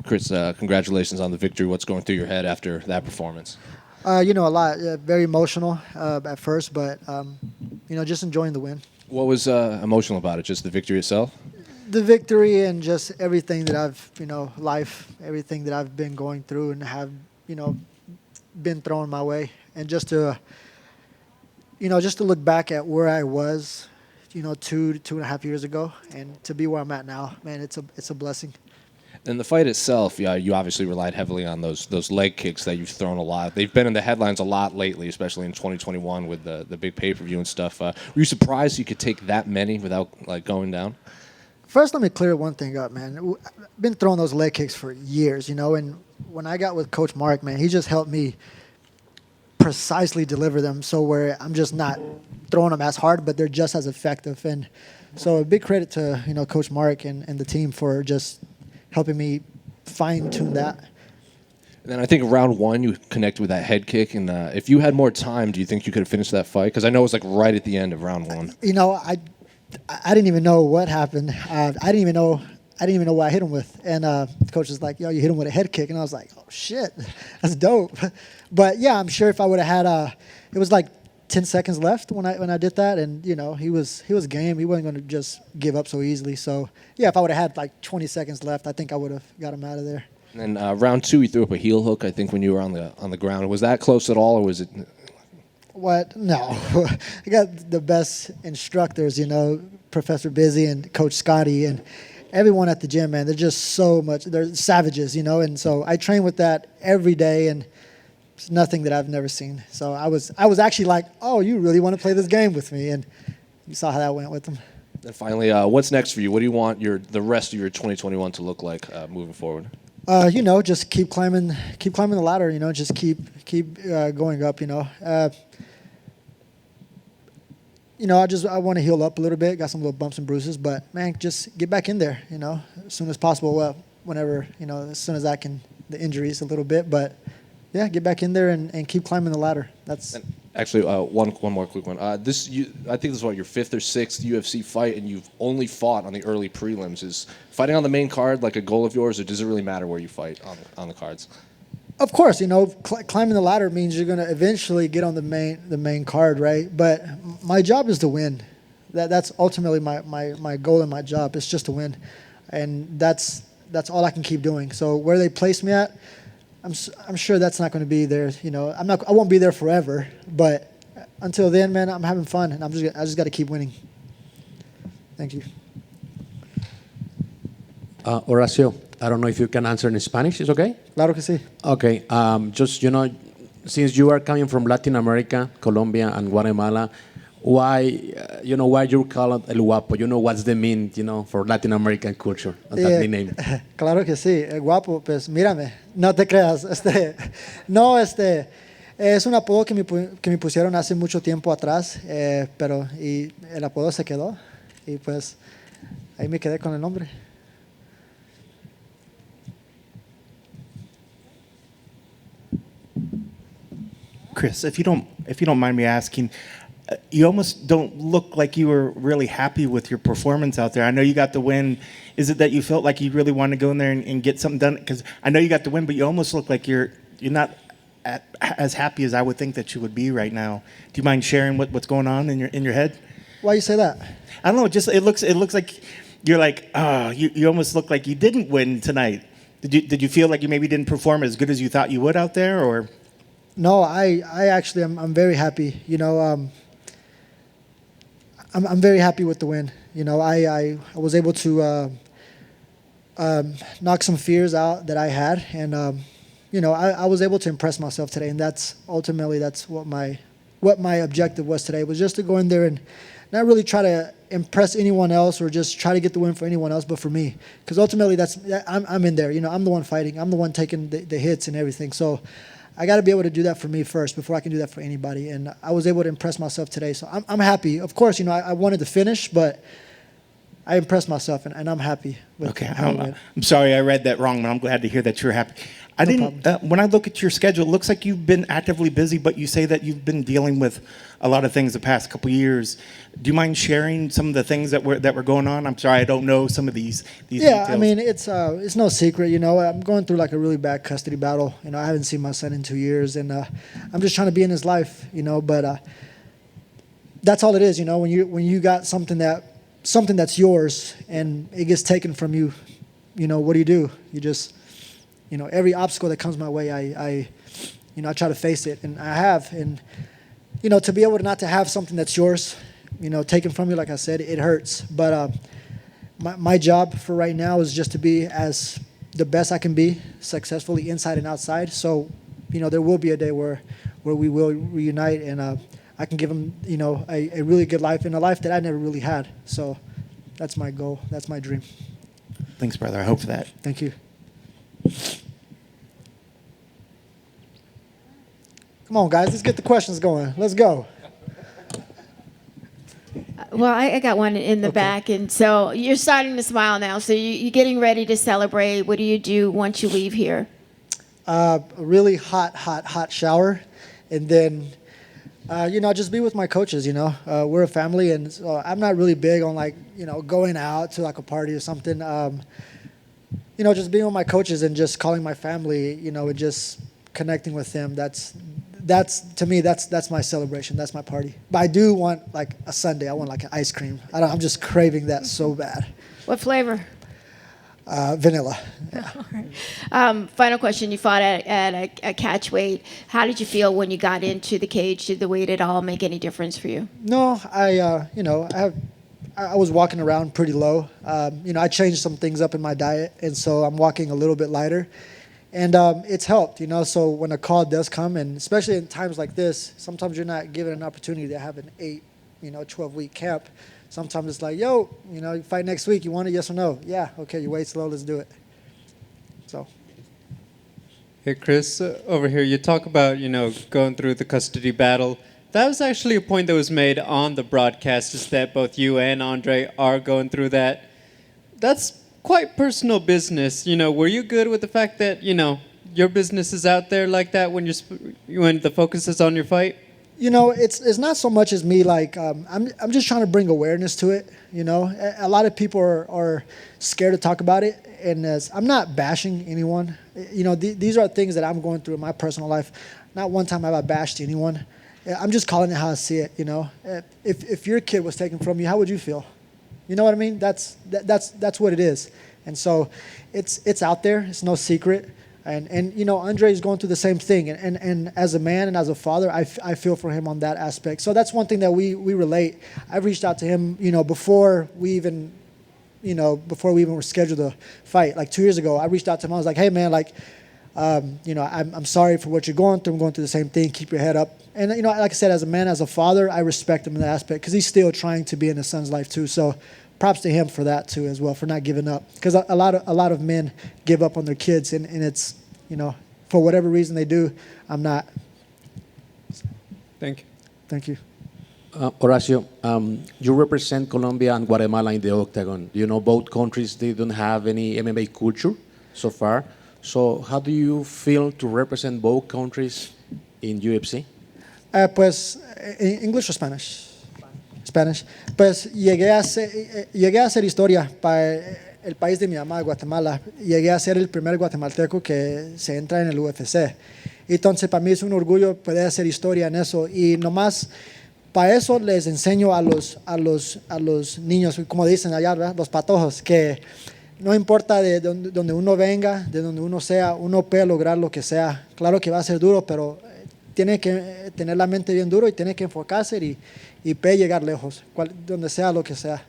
Chris, congratulations on the victory. What's going through your head after that performance? A lot. Very emotional at first, but just enjoying the win. What was emotional about it? Just the victory itself? The victory and just everything that I've, life, everything that I've been going through and have, been thrown my way, and just to look back at where I was, 2.5 years ago, and to be where I'm at now, man, it's a blessing. And the fight itself, yeah, you obviously relied heavily on those leg kicks that you've thrown a lot. They've been in the headlines a lot lately, especially in 2021 with the big pay-per-view and stuff. Were you surprised you could take that many without going down? First, let me clear one thing up, man. I've been throwing those leg kicks for years, and when I got with Coach Mark, man, he just helped me precisely deliver them so where I'm just not throwing them as hard, but they're just as effective. And so a big credit to, Coach Mark and the team for just helping me fine-tune that. And then I think round one, you connected with that head kick. And if you had more time, do you think you could have finished that fight? Because I know it was like right at the end of round one. I didn't even know what happened. I didn't even know what I hit him with. And the coach was like, yo, you hit him with a head kick. And I was like, oh, shit, that's dope. But, yeah, I'm sure if I would have had it was like 10 seconds left when I did that. And, he was game. He wasn't going to just give up so easily. So, yeah, if I would have had like 20 seconds left, I think I would have got him out of there. And then round two, you threw up a heel hook, I think, when you were on the ground. Was that close at all, or was it? What? No. I got the best instructors, Professor Busy and Coach Scotty and everyone at the gym, man. They're just they're savages, and so I train with that every day, and it's nothing that I've never seen. So I was actually like, oh, you really want to play this game with me? And you saw how that went with them. And finally, what's next for you? What do you want the rest of your 2021 to look like moving forward? Just keep climbing the ladder, just keep going up, I want to heal up a little bit. Got some little bumps and bruises, but man, just get back in there, as soon as possible. Well, whenever, as soon as I can, the injuries a little bit, but yeah, get back in there and keep climbing the ladder. That's actually one more quick one. I think this is your fifth or sixth UFC fight, and you've only fought on the early prelims. Is fighting on the main card like a goal of yours, or does it really matter where you fight on the cards? Of course, climbing the ladder means you're going to eventually get on the main card, right? But my job is to win. That's ultimately my goal and my job. It's just to win, and that's all I can keep doing. So where they place me at, I'm sure that's not going to be there. I won't be there forever. But until then, man, I'm having fun, and I just got to keep winning. Thank you. Horacio, I don't know if you can answer in Spanish. Is okay? Claro que sí. Okay. Just since you are coming from Latin America, Colombia, and Guatemala, why you're called El Guapo? What's the mean, for Latin American culture, that name? Claro que sí, El Guapo, pues mírame, no te creas, es un apodo que me pusieron hace mucho tiempo atrás, pero y el apodo se quedó y pues ahí me quedé con el nombre. Chris, if you don't mind me asking, you almost don't look like you were really happy with your performance out there. I know you got the win. Is it that you felt like you really wanted to go in there and get something done? Because I know you got the win, but you almost look like you're not as happy as I would think that you would be right now. Do you mind sharing what's going on in your head? Why you say that? I don't know. Just it looks like you're like you almost look like you didn't win tonight. Did you feel like you maybe didn't perform as good as you thought you would out there, or? No, I actually I'm very happy. I'm very happy with the win. I was able to knock some fears out that I had, and I was able to impress myself today, and that's what my objective was today, was just to go in there and not really try to impress anyone else or just try to get the win for anyone else, but for me, because ultimately I'm in there. I'm the one fighting. I'm the one taking the hits and everything. So I got to be able to do that for me first before I can do that for anybody. And I was able to impress myself today, so I'm happy. Of course, I wanted to finish, but I impressed myself, and I'm happy with Okay, how it went. I'm sorry I read that wrong, but I'm glad to hear that you're happy. I No didn't. When I look at your schedule, it looks like you've been actively busy, but you say that you've been dealing with a lot of things the past couple years. Do you mind sharing some of the things that were going on? I'm sorry, I don't know some of these Yeah, details. I mean, it's no secret, you know. I'm going through like a really bad custody battle. You know, I haven't seen my son in 2 years, and I'm just trying to be in his life, you know. But that's all it is, you know. When you got something that's yours and it gets taken from you, you know, what do? You just, you know, every obstacle that comes my way, I try to face it, and I have. And you know, to be able to not to have something that's yours, you know, taken from you, like I said, it hurts. But my job for right now is just to be as the best I can be, successfully inside and outside. So, you know, there will be a day where we will reunite, and I can give him, you know, a really good life, and a life that I never really had. So that's my goal. That's my dream. Thanks, brother. I hope for that. Thank you. Come on, guys. Let's get the questions going. Let's go. Well, I got one in the back, and so you're starting to smile now. So you're getting ready to celebrate. What do you do once you leave here? A really hot shower, and then, you know, just be with my coaches. You know, we're a family, and so I'm not really big on like, you know, going out to like a party or something. You know, just being with my coaches and just calling my family. You know, and just connecting with them. That's to me, that's my celebration. That's my party. But I do want like a sundae. I want like an ice cream. I'm just craving that so bad. What flavor? Vanilla. Final question. You fought at a catch weight. How did you feel when you got into the cage? Did the weight at all make any difference for you? No, you know, I was walking around pretty low. You know, I changed some things up in my diet, and so I'm walking a little bit lighter. And it's helped, you know, so when a call does come, and especially in times like this, sometimes you're not given an opportunity to have an 12-week camp. Sometimes it's like, yo, you know, you fight next week, you want it, yes or no? Yeah, okay, your weight's low, let's do it. So. Hey, Chris, over here, you talk about, you know, going through the custody battle. That was actually a point that was made on the broadcast, is that both you and Andre are going through that. That's quite personal business. You know, were you good with the fact that, you know, your business is out there like that when the focus is on your fight? You know, it's not so much as me, like, I'm just trying to bring awareness to it, you know. A lot of people are scared to talk about it, and I'm not bashing anyone. You know, these are things that I'm going through in my personal life. Not one time have I bashed anyone. I'm just calling it how I see it, you know. If your kid was taken from you, how would you feel? You know what I mean? That's what it is. And so it's out there. It's no secret. And you know, Andre is going through the same thing. And as a man and as a father, I feel for him on that aspect. So that's one thing that we relate. I've reached out to him, you know, before we even were scheduled to fight. Like 2 years ago, I reached out to him. I was like, hey, man, like, you know, I'm sorry for what you're going through. I'm going through the same thing. Keep your head up. And, you know, like I said, as a man, as a father, I respect him in that aspect because he's still trying to be in his son's life too. So props to him for that too as well, for not giving up. Because a lot of men give up on their kids, and it's, you know, for whatever reason they do, I'm not. Thank you. Thank you. Horacio, you represent Colombia and Guatemala in the octagon. You know, both countries, they don't have any MMA culture so far. So how do you feel to represent both countries in UFC? Pues, English or Spanish? Spanish. Pues llegué a hacer historia para el país de mi mamá, Guatemala. Llegué a ser el primer guatemalteco que se entra en el UFC. Entonces, para mí es un orgullo poder hacer historia en eso. Y nomás, para eso les enseño a los niños, como dicen allá, ¿verdad? Los patojos, que no importa de donde uno venga, de donde uno sea, uno puede lograr lo que sea. Claro que va a ser duro, pero tiene que tener la mente bien duro y tiene que enfocarse y puede llegar lejos, donde sea lo que sea.